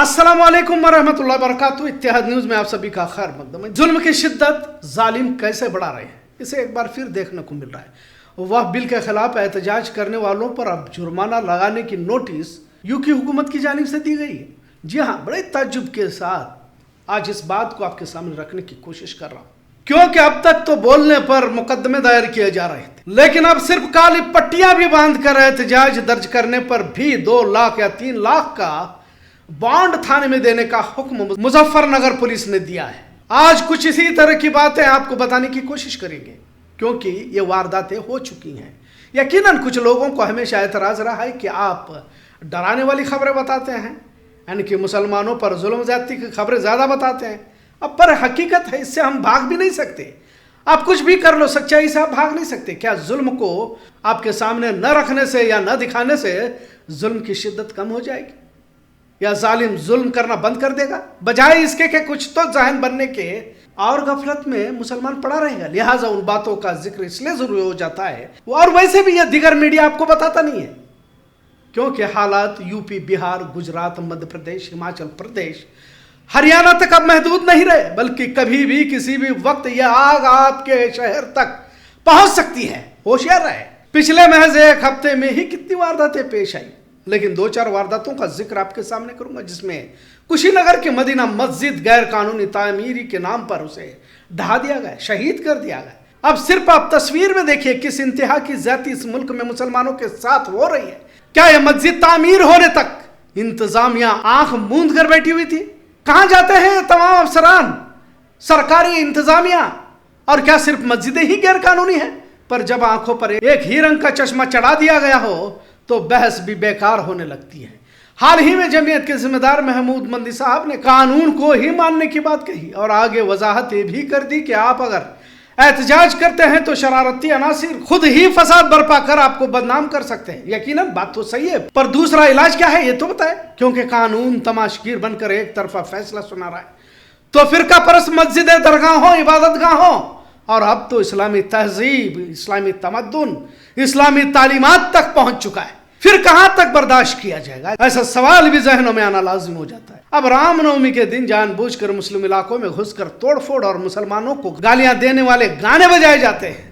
अस्सलाम वालेकुम वरहमतुल्लाहि वबरकातुहू। इत्तेहाद न्यूज़ में आप सभी का खैर मकदम है। जुल्म की शिद्दत जालिम कैसे बढ़ा रहे हैं, इसे एक बार फिर देखने को मिल रहा है। वह बिल के खिलाफ एहतजाज करने वालों पर अब जुर्माना लगाने की नोटिस यूपी हुकूमत की जानिब से दी गई है। जी हाँ, बड़े ताज्जुब के साथ आज इस बात को आपके सामने रखने की कोशिश कर रहा हूँ, क्योंकि अब तक तो बोलने पर मुकदमे दायर किए जा रहे थे, लेकिन अब सिर्फ काली पट्टियां भी बांध कर एहतजाज दर्ज करने पर भी 2 लाख या 3 लाख का बॉन्ड थाने में देने का हुक्म मुजफ्फरनगर पुलिस ने दिया है। आज कुछ इसी तरह की बातें आपको बताने की कोशिश करेंगे, क्योंकि ये वारदातें हो चुकी हैं। यकीनन कुछ लोगों को हमेशा एतराज रहा है कि आप डराने वाली खबरें बताते हैं, यानी कि मुसलमानों पर जुल्म ज्यादती की खबरें ज़्यादा बताते हैं। अब पर हकीकत है, इससे हम भाग भी नहीं सकते। आप कुछ भी कर लो, सच्चाई से आप भाग नहीं सकते। क्या जुल्म को आपके सामने न रखने से या न दिखाने से जुल्म की शिद्दत कम हो जाएगी, या जालिम जुल्म करना बंद कर देगा? बजाय इसके के कुछ तो जहन बनने के और गफलत में मुसलमान पड़ा रहेगा। लिहाजा उन बातों का जिक्र इसलिए जरूरी हो जाता है, और वैसे भी यह दीगर मीडिया आपको बताता नहीं है, क्योंकि हालात यूपी, बिहार, गुजरात, मध्य प्रदेश, हिमाचल प्रदेश, हरियाणा तक अब महदूद नहीं रहे, बल्कि कभी भी किसी भी वक्त यह आग आपके शहर तक पहुंच सकती है। होशियार रहे। पिछले महज एक हफ्ते में ही कितनी वारदातें पेश आई, लेकिन 2-4 वारदातों का जिक्र आपके सामने करूंगा, जिसमें कुशीनगर की मदीना मस्जिद गैर कानूनी तामीरी के नाम पर उसे ढहा दिया गया, शहीद कर दिया गया। अब सिर्फ आप तस्वीर में देखिए किस इंतहा की ज्यादती इस मुल्क में मुसलमानों के साथ हो रही है। क्या यह मस्जिद तामीर होने तक इंतजामिया आंख मूंद कर बैठी हुई थी? कहां जाते हैं तमाम अफसरान, सरकारी इंतजामिया? और क्या सिर्फ मस्जिदें ही गैर कानूनी हैं? पर जब आंखों पर एक ही रंग का चश्मा चढ़ा दिया गया हो तो बहस भी बेकार होने लगती है। हाल ही में जमीयत के जिम्मेदार महमूद मंदी साहब ने कानून को ही मानने की बात कही, और आगे वजाहत ये भी कर दी कि आप अगर एहतजाज करते हैं तो शरारती अनासिर खुद ही फसाद बर्पा कर आपको बदनाम कर सकते हैं। यकीनन बात तो सही है, पर दूसरा इलाज क्या है ये तो बताए, क्योंकि कानून तमाशगीर बनकर एक तरफा फैसला सुना रहा है। तो फिरका परस्त मस्जिदें, दरगाहों, इबादतगाहों और अब तो इस्लामी तहजीब, इस्लामी तमद्दुन, इस्लामी तालीमात तक पहुंच चुका है। फिर कहां तक बर्दाश्त किया जाएगा? ऐसा सवाल भी जहनों में आना लाजिम हो जाता है। अब रामनवमी के दिन जानबूझकर मुस्लिम इलाकों में घुसकर तोड़फोड़ और मुसलमानों को गालियां देने वाले गाने बजाए जाते हैं।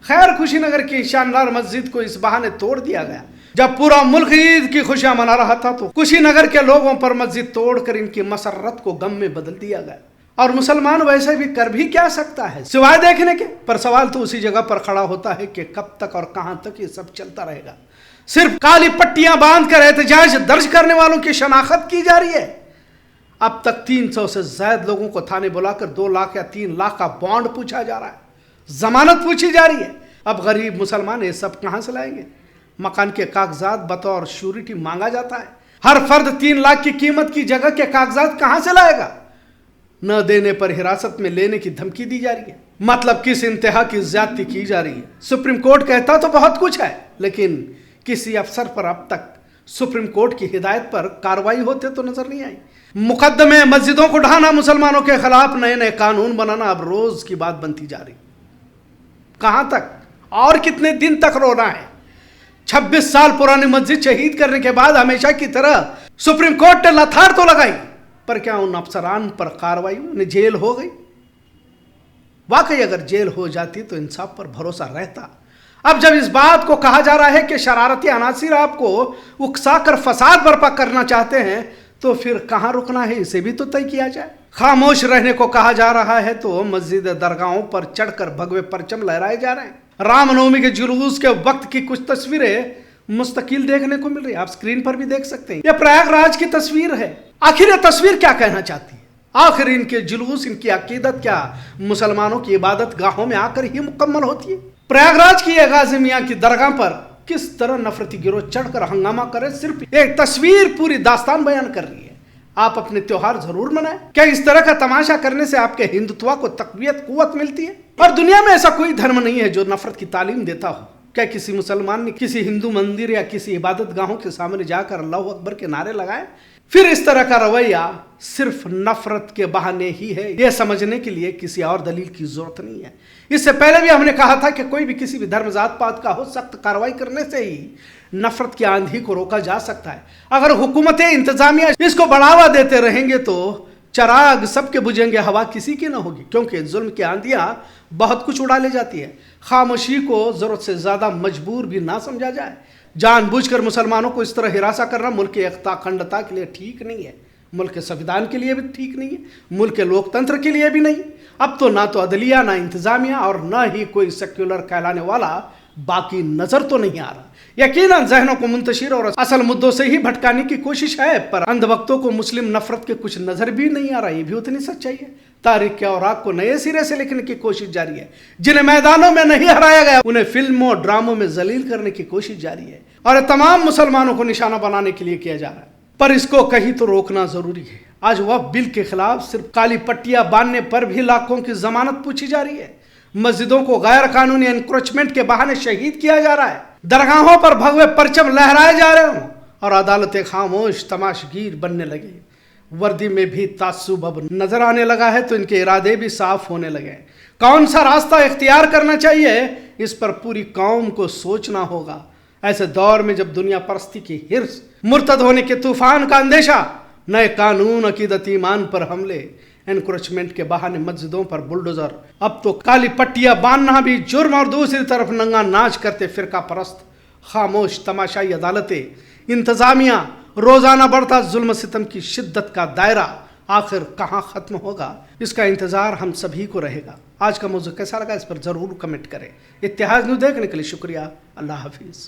खैर, कुशीनगर की शानदार मस्जिद को इस बहाने तोड़ दिया गया। जब पूरा मुल्क ईद की खुशियां मना रहा था तो कुशीनगर के लोगों पर मस्जिद तोड़कर इनकी मसर्रत को गम में बदल दिया गया। और मुसलमान वैसे भी कर भी क्या सकता है सिवाय देखने के? पर सवाल तो उसी जगह पर खड़ा होता है कि कब तक और कहां तक ये सब चलता रहेगा। सिर्फ काली पट्टियां बांधकर एहतजाज दर्ज करने वालों की शनाख्त की जा रही है। अब तक 300 से ज्यादा लोगों को थाने बुलाकर 2 लाख या 3 लाख का बॉन्ड पूछा जा रहा है, जमानत पूछी जा रही है। अब गरीब मुसलमान ये सब कहां से लाएंगे? मकान के कागजात बतौर श्योरिटी मांगा जाता है। हर फर्द 3 लाख की कीमत की जगह के कागजात कहां से लाएगा? न देने पर हिरासत में लेने की धमकी दी जा रही है। मतलब किस इंतहा की ज्यादती की जा रही है। सुप्रीम कोर्ट कहता तो बहुत कुछ है, लेकिन किसी अफसर पर अब तक सुप्रीम कोर्ट की हिदायत पर कार्रवाई होते तो नजर नहीं आई। मुकदमे, मस्जिदों को ढाना, मुसलमानों के खिलाफ नए नए कानून बनाना अब रोज की बात बनती जा रही। कहां तक और कितने दिन तक रोना है? 26 साल पुरानी मस्जिद शहीद करने के बाद हमेशा की तरह सुप्रीम कोर्ट ने लथाड़ तो लगाई, पर क्या उन अफसरान पर कार्रवाई, उन्हें जेल हो गई? वाकई अगर जेल हो जाती तो इंसाफ पर भरोसा रहता। अब जब इस बात को कहा जा रहा है कि शरारती अनासिर आपको उकसाकर फसाद बर्पा करना चाहते हैं, तो फिर कहां रुकना है इसे भी तो तय किया जाए। खामोश रहने को कहा जा रहा है तो मस्जिद, दरगाहों पर चढ़कर भगवे परचम लहराए जा रहे हैं। रामनवमी के जुलूस के वक्त की कुछ तस्वीरें मुस्तकिल देखने को मिल रही है, आप स्क्रीन पर भी देख सकते हैं। यह प्रयागराज की तस्वीर है। आखिर यह तस्वीर क्या कहना चाहती है? आखिर इनके जुलूस, इनकी अकीदत क्या मुसलमानों की इबादत गाहों में आकर ही मुकम्मल होती है? प्रयागराज की गाजी मियां की दरगाह पर किस तरह नफरती गिरोह चढ़कर हंगामा करे, सिर्फ एक तस्वीर पूरी दास्तान बयान कर रही है। आप अपने त्योहार जरूर मनाएं। क्या इस तरह का तमाशा करने से आपके हिंदुत्व को तकवीयत, कुव्वत मिलती है? और दुनिया में ऐसा कोई धर्म नहीं है जो नफरत की तालीम देता हो। क्या किसी मुसलमान ने किसी हिंदू मंदिर या किसी इबादत गाहों के सामने जाकर अल्लाहू अकबर के नारे लगाए? फिर इस तरह का रवैया सिर्फ नफरत के बहाने ही है, यह समझने के लिए किसी और दलील की जरूरत नहीं है। इससे पहले भी हमने कहा था कि कोई भी किसी भी धर्म, जात पात का हो, सख्त कार्रवाई करने से ही नफरत की आंधी को रोका जा सकता है। अगर हुकूमतें इंतजामिया इसको बढ़ावा देते रहेंगे तो चराग सबके बुझेंगे, हवा किसी की ना होगी, क्योंकि जुल्म की आंधियां बहुत कुछ उड़ा ले जाती है। खामोशी को जरूरत से ज्यादा मजबूर भी ना समझा जाए। जानबूझकर मुसलमानों को इस तरह हिरासा करना मुल्क की एकता अखंडता के लिए ठीक नहीं है, मुल्क के संविधान के लिए भी ठीक नहीं है, मुल्क के लोकतंत्र के लिए भी नहीं। अब तो ना तो अदलिया, ना इंतजामिया और ना ही कोई सेक्युलर कहलाने वाला बाकी नजर तो नहीं आ रहा। यकीनन जहनों को मुंतशिर और असल मुद्दों से ही भटकाने की कोशिश है, पर अंधभक्तों को मुस्लिम नफरत के कुछ नजर भी नहीं आ रहा, ये भी उतनी सच्चाई है। तारीख के औराक को नए सिरे से लिखने की कोशिश जारी है। जिन्हें मैदानों में नहीं हराया गया उन्हें फिल्मों ड्रामों में जलील करने की कोशिश जारी है, और तमाम मुसलमानों को निशाना बनाने के लिए किया जा रहा है। पर इसको कहीं तो रोकना जरूरी है। आज वक्फ बिल के खिलाफ सिर्फ काली पट्टियां बांधने पर भी लाखों की जमानत पूछी जा रही है। मस्जिदों को गैर कानूनी एनक्रोचमेंट के बहाने शहीद किया जा रहा है, दरगाहों पर भगवे परचम लहराए जा रहे हों और अदालतें खामोश तमाशगीर बनने लगे। वर्दी में भी तासुब अब नजर आने लगा है, तो इनके इरादे भी साफ होने लगे। कौन सा रास्ता इख्तियार करना चाहिए, इस पर पूरी कौम को सोचना होगा। ऐसे दौर में जब दुनिया परस्ती की हिर्स, मुर्तद होने के तूफान का अंदेशा, नए कानून, अकीदत, ईमान पर हमले, एनक्रोचमेंट के बहाने मस्जिदों पर बुलडोजर, अब तो काली पट्टियां बांधना भी जुर्म, और दूसरी तरफ नंगा नाच करते फिरका परस्त, खामोश तमाशाई अदालतें, इंतजामिया, रोजाना बढ़ता जुल्म सितम की शिद्दत का दायरा आखिर कहाँ खत्म होगा, इसका इंतजार हम सभी को रहेगा। आज का मौजू कैसा लगा, इस पर जरूर कमेंट करें। इत्तेहाद न्यूज़ देखने के लिए शुक्रिया। अल्लाह हाफिज।